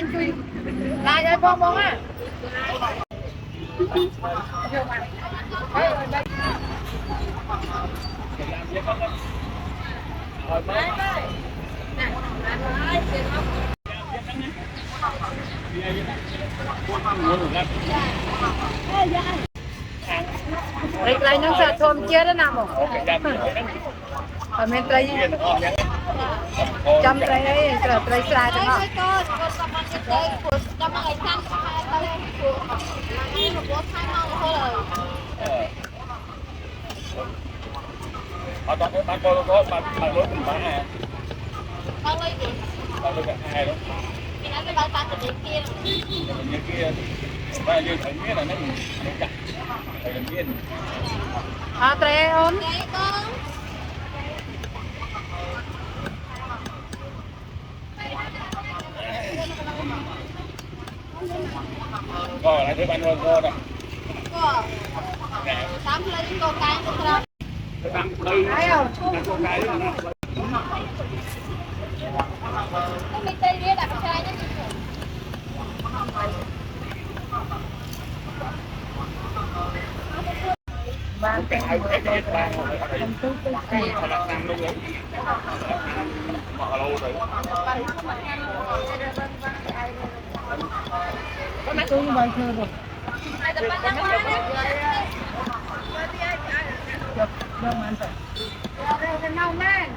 anh chui lại đây bông á đây lại nó sẽ thôm chia đó nào ở bên tây trăm tây đấy tây sai đó họ toàn cái bạn coi có bạn lối cùng bán à bạn được hai đó như kia và như thấy biết là nó chặt phải làm viên à tây ôn rồi lại thấy bạn hơn cô đó thấy không bạn cái hai cái bạn là năm luôn đấy mở lâu rồi có mấy tôi bài thơ rồi Đông ăn phải. Nâu man.